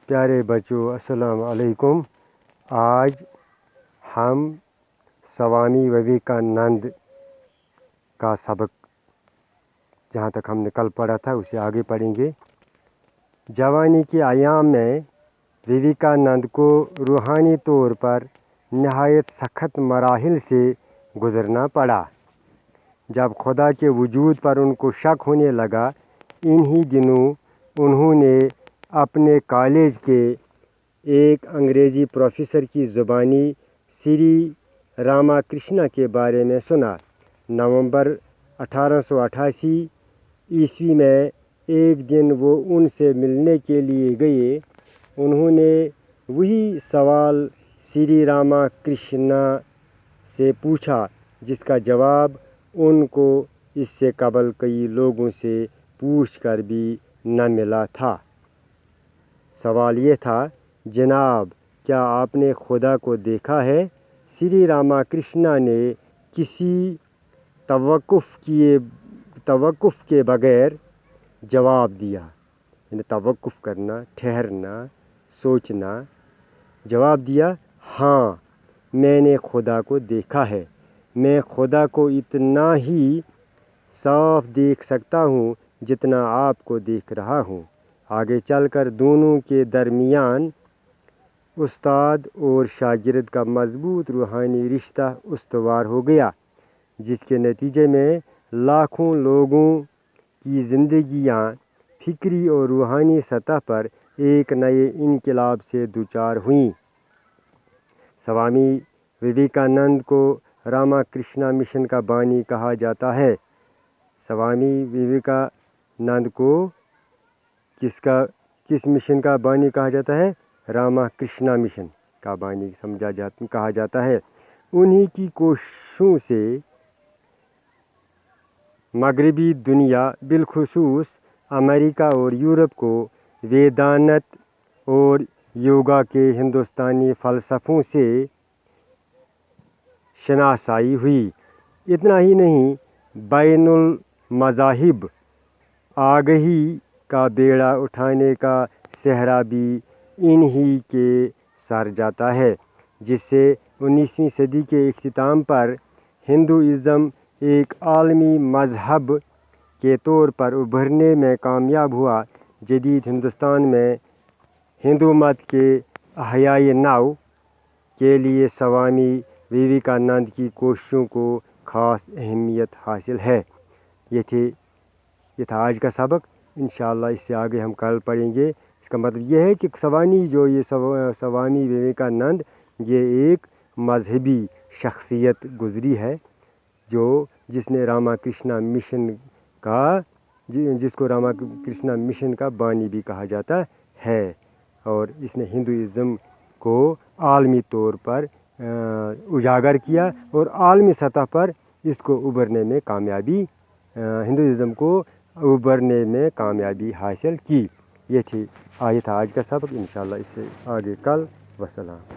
پیارے بچوں السلام علیکم۔ آج ہم سوامی وویکانند کا سبق جہاں تک ہم نے کل پڑھا تھا اسے آگے پڑھیں گے۔ جوانی کے ایام میں وویکانند کو روحانی طور پر نہایت سخت مراحل سے گزرنا پڑا۔ جب خدا کے وجود پر ان کو شک ہونے لگا، انہی دنوں انہوں نے اپنے کالج کے ایک انگریزی پروفیسر کی زبانی سری راما کرشنا کے بارے میں سنا۔ نومبر 1888 میں ایک دن وہ ان سے ملنے کے لیے گئے۔ انہوں نے وہی سوال سری راما کرشنا سے پوچھا جس کا جواب ان کو اس سے قبل کئی لوگوں سے پوچھ کر بھی نہ ملا تھا۔ سوال یہ تھا، جناب کیا آپ نے خدا کو دیکھا ہے؟ سری راما کرشنا نے کسی توقف کے بغیر جواب دیا، یعنی توقف کرنا، ٹھہرنا، سوچنا، جواب دیا، ہاں میں نے خدا کو دیکھا ہے۔ میں خدا کو اتنا ہی صاف دیکھ سکتا ہوں جتنا آپ کو دیکھ رہا ہوں۔ آگے چل کر دونوں کے درمیان استاد اور شاگرد کا مضبوط روحانی رشتہ استوار ہو گیا، جس کے نتیجے میں لاکھوں لوگوں کی زندگیاں فکری اور روحانی سطح پر ایک نئے انقلاب سے دوچار ہوئیں۔ سوامی وویکانند کو راما کرشنا مشن کا بانی کہا جاتا ہے۔ سوامی وویکانند کو کس مشن کا بانی کہا جاتا ہے؟ راما کرشنا مشن کا بانی کہا جاتا ہے۔ انہی کی کوششوں سے مغربی دنیا بالخصوص امریکہ اور یورپ کو ویدانت اور یوگا کے ہندوستانی فلسفوں سے شناسائی ہوئی۔ اتنا ہی نہیں، بین المذاہب آگہی کا بیڑا اٹھانے کا صحرا بھی انہی کے سر جاتا ہے، جس سے 19ویں صدی کے اختتام پر ہندوازم ایک عالمی مذہب کے طور پر ابھرنے میں کامیاب ہوا۔ جدید ہندوستان میں ہندو مت کے احیائے نو کے لیے سوامی وویکانند کی کوششوں کو خاص اہمیت حاصل ہے۔ یہ تھا آج کا سبق۔ انشاءاللہ اس سے آگے ہم کل پڑھیں گے۔ اس کا مطلب یہ ہے کہ سوامی وویکانند یہ ایک مذہبی شخصیت گزری ہے جس نے راما کرشنا مشن جس کو راما کرشنا مشن کا بانی بھی کہا جاتا ہے، اور اس نے ہندوازم کو عالمی طور پر اجاگر کیا اور عالمی سطح پر اس کو ہندوازم کو ابھرنے میں کامیابی حاصل کی۔ یہ تھا آج کا سبق۔ انشاءاللہ اس سے آگے کل۔ وسلام۔